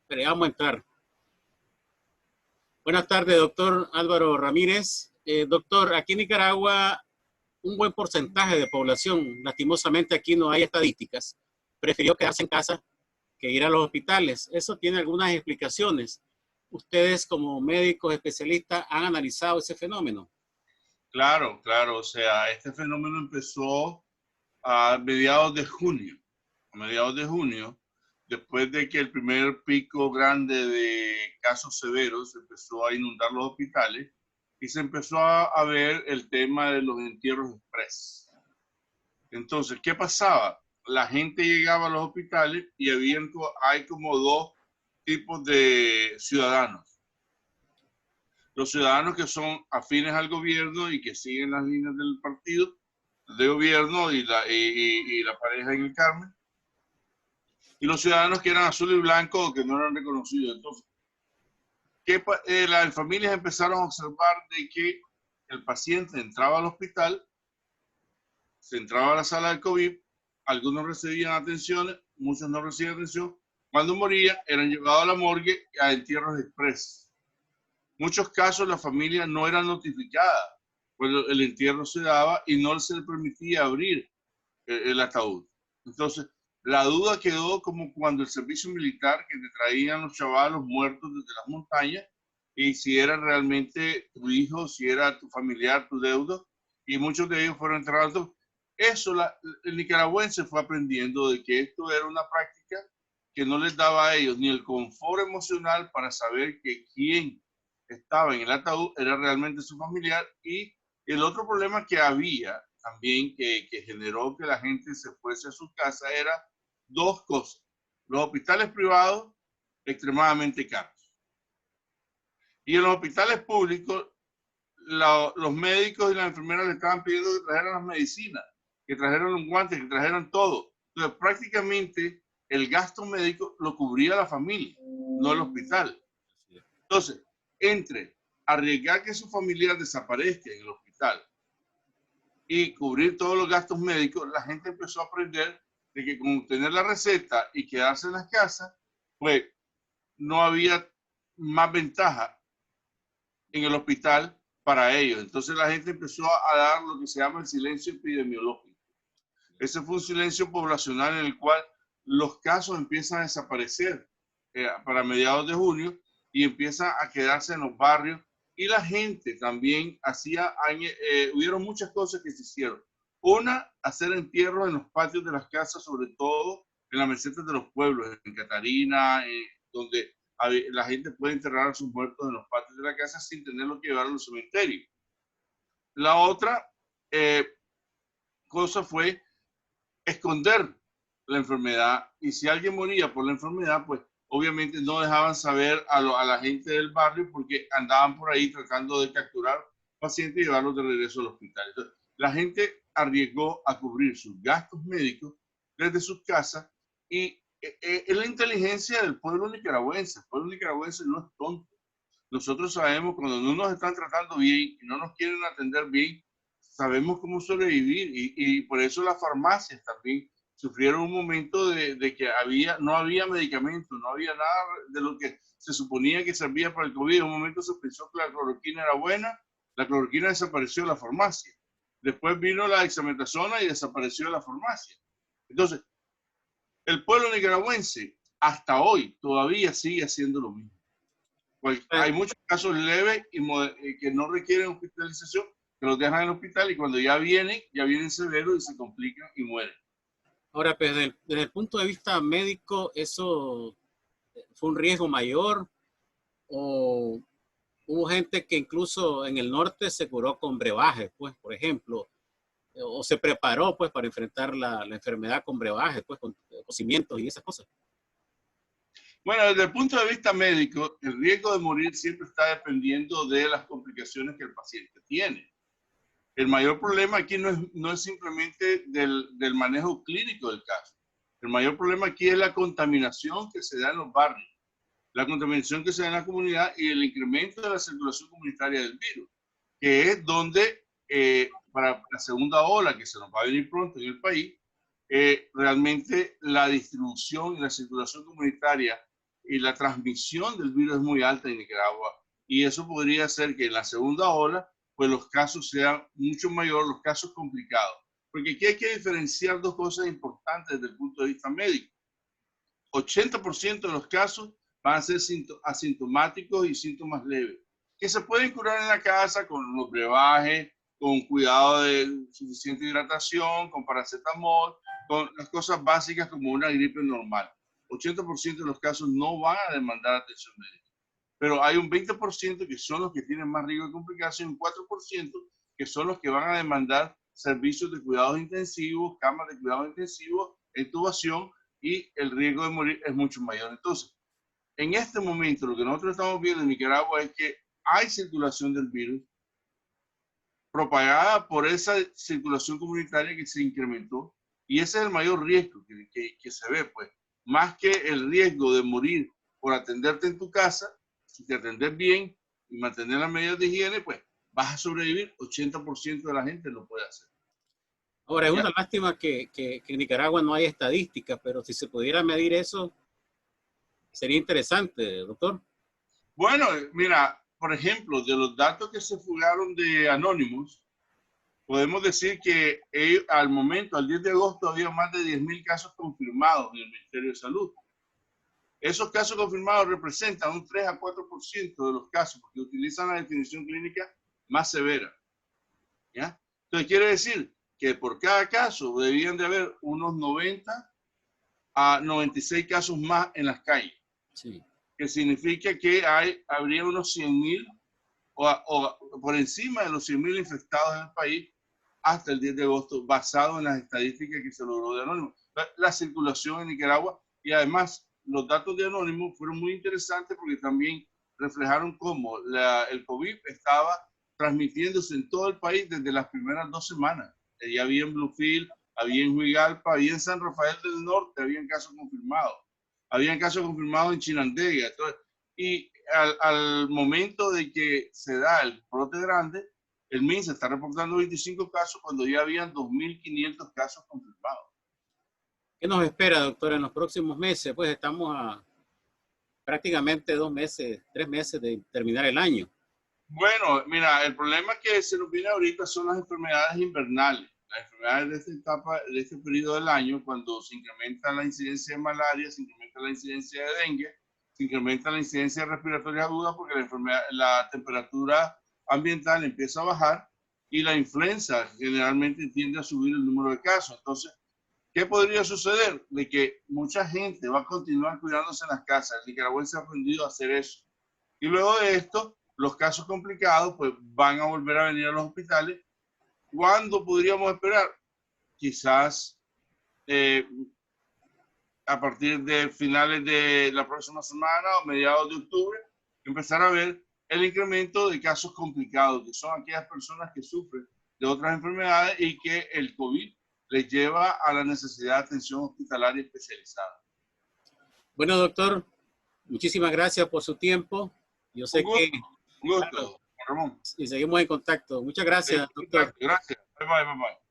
Pero ya vamos a entrar. Buenas tardes, doctor Álvaro Ramírez. Doctor, aquí en Nicaragua, un buen porcentaje de población, lastimosamente aquí no hay estadísticas, prefirió quedarse en casa que ir a los hospitales. Eso tiene algunas explicaciones. Ustedes como médicos especialistas han analizado ese fenómeno. Claro, claro. O sea, este fenómeno empezó a mediados de junio. A mediados de junio, después de que el primer pico grande de casos severos empezó a inundar los hospitales y se empezó a ver el tema de los entierros express. Entonces, ¿qué pasaba? La gente llegaba a los hospitales y hay como dos tipos de ciudadanos. Los ciudadanos que son afines al gobierno y que siguen las líneas del partido de gobierno y la pareja en el Carmen, y los ciudadanos que eran azul y blanco o que no eran reconocidos. Entonces, las familias empezaron a observar de que el paciente entraba al hospital, se entraba a la sala del COVID, algunos recibían atenciones, muchos no recibían atención. Cuando moría, eran llevados a la morgue a entierros express. Muchos casos la familia no era notificada, pues el entierro se daba y no se le permitía abrir el ataúd. Entonces, la duda quedó como cuando el servicio militar, que te traían los chavalos muertos desde las montañas, y si era realmente tu hijo, si era tu familiar, tu deudo, y muchos de ellos fueron enterrados. Eso el nicaragüense fue aprendiendo de que esto era una práctica que no les daba a ellos ni el confort emocional para saber que quien estaba en el ataúd era realmente su familiar. Y el otro problema que había también que generó que la gente se fuese a su casa era dos cosas. Los hospitales privados extremadamente caros. Y en los hospitales públicos, los médicos y las enfermeras le estaban pidiendo que trajeran las medicinas, que trajeran los guantes, que trajeran todo. Entonces, prácticamente el gasto médico lo cubría la familia, no el hospital. Entonces, entre arriesgar que su familiar desaparezca en el hospital y cubrir todos los gastos médicos, la gente empezó a aprender de que con tener la receta y quedarse en las casas, pues no había más ventaja en el hospital para ellos. Entonces la gente empezó a dar lo que se llama el silencio epidemiológico. Ese fue un silencio poblacional en el cual los casos empiezan a desaparecer para mediados de junio y empiezan a quedarse en los barrios. Y la gente también hubieron muchas cosas que se hicieron. Una, hacer entierros en los patios de las casas, sobre todo en las mesetas de los pueblos, en Catarina, donde la gente puede enterrar a sus muertos en los patios de la casa sin tenerlo que llevar a los cementerios. La otra cosa fue esconder la enfermedad, y si alguien moría por la enfermedad, pues obviamente no dejaban saber a la gente del barrio porque andaban por ahí tratando de capturar pacientes y llevarlos de regreso al hospital. Entonces, la gente arriesgó a cubrir sus gastos médicos desde sus casas y es la inteligencia del pueblo nicaragüense. El pueblo nicaragüense no es tonto. Nosotros sabemos cuando no nos están tratando bien y no nos quieren atender bien, sabemos cómo sobrevivir y por eso las farmacias también sufrieron un momento de que no había medicamentos, no había nada de lo que se suponía que servía para el COVID. En un momento se pensó que la cloroquina era buena, la cloroquina desapareció de la farmacia. Después vino la dexametasona y desapareció de la farmacia. Entonces, el pueblo nicaragüense hasta hoy todavía sigue haciendo lo mismo. Pues hay muchos casos leves y que no requieren hospitalización, que los dejan en el hospital y cuando ya vienen severos y se complican y mueren. Ahora, pues, desde el punto de vista médico, ¿eso fue un riesgo mayor? ¿O hubo gente que incluso en el norte se curó con brebajes, pues, por ejemplo, o se preparó, pues, para enfrentar la enfermedad con brebajes, pues, con cocimientos y esas cosas? Bueno, desde el punto de vista médico, el riesgo de morir siempre está dependiendo de las complicaciones que el paciente tiene. El mayor problema aquí no es simplemente del manejo clínico del caso. El mayor problema aquí es la contaminación que se da en los barrios, la contaminación que se da en la comunidad y el incremento de la circulación comunitaria del virus, que es donde para la segunda ola que se nos va a venir pronto en el país, realmente la distribución y la circulación comunitaria y la transmisión del virus es muy alta en Nicaragua. Y eso podría hacer que en la segunda ola, pues los casos sean mucho mayor, los casos complicados. Porque aquí hay que diferenciar dos cosas importantes desde el punto de vista médico. 80% de los casos van a ser asintomáticos y síntomas leves, que se pueden curar en la casa con los brebajes, con cuidado de suficiente hidratación, con paracetamol, con las cosas básicas como una gripe normal. 80% de los casos no van a demandar atención médica. Pero hay un 20% que son los que tienen más riesgo de complicarse y un 4% que son los que van a demandar servicios de cuidados intensivos, camas de cuidados intensivos, intubación, y el riesgo de morir es mucho mayor. Entonces, en este momento, lo que nosotros estamos viendo en Nicaragua es que hay circulación del virus propagada por esa circulación comunitaria que se incrementó, y ese es el mayor riesgo que se ve, pues, más que el riesgo de morir por atenderte en tu casa. Si te atendes bien y mantener las medidas de higiene, pues vas a sobrevivir. 80% de la gente lo puede hacer. Ahora, es una lástima que en Nicaragua no hay estadísticas, pero si se pudiera medir eso, sería interesante, doctor. Bueno, mira, por ejemplo, de los datos que se fugaron de Anonymous, podemos decir que al momento, al 10 de agosto, había más de 10.000 casos confirmados en el Ministerio de Salud. Esos casos confirmados representan un 3 a 4% de los casos, porque utilizan la definición clínica más severa. ¿Ya? Entonces, quiere decir que por cada caso debían de haber unos 90 a 96 casos más en las calles. Sí. Que significa que habría unos 100.000 o por encima de los 100.000 infectados en el país hasta el 10 de agosto, basado en las estadísticas que se logró de Anónimo. La circulación en Nicaragua, y además los datos de Anónimo fueron muy interesantes porque también reflejaron cómo el COVID estaba transmitiéndose en todo el país desde las primeras 2 semanas. Ya había en Bluefield, había en Huigalpa, había en San Rafael del Norte, habían casos confirmados. Habían casos confirmados en Chinandega. Entonces, y al momento de que se da el brote grande, el MINSA está reportando 25 casos cuando ya habían 2.500 casos confirmados. ¿Qué nos espera, doctor, en los próximos meses? Pues estamos a prácticamente 2 meses, 3 meses de terminar el año. Bueno, mira, el problema que se nos viene ahorita son las enfermedades invernales. Las enfermedades de esta etapa, de este periodo del año, cuando se incrementa la incidencia de malaria, se incrementa la incidencia de dengue, se incrementa la incidencia respiratoria aguda porque la temperatura ambiental empieza a bajar y la influenza generalmente tiende a subir el número de casos. Entonces, ¿qué podría suceder? De que mucha gente va a continuar cuidándose en las casas. El nicaragüense ha aprendido a hacer eso. Y luego de esto, los casos complicados pues van a volver a venir a los hospitales. ¿Cuándo podríamos esperar? Quizás a partir de finales de la próxima semana o mediados de octubre, empezar a ver el incremento de casos complicados, que son aquellas personas que sufren de otras enfermedades y que el COVID les lleva a la necesidad de atención hospitalaria especializada. Bueno, doctor, muchísimas gracias por su tiempo. Yo sé que... Un gusto, Ramón. Y seguimos en contacto. Muchas gracias, doctor. Gracias. Bye, bye, bye, bye.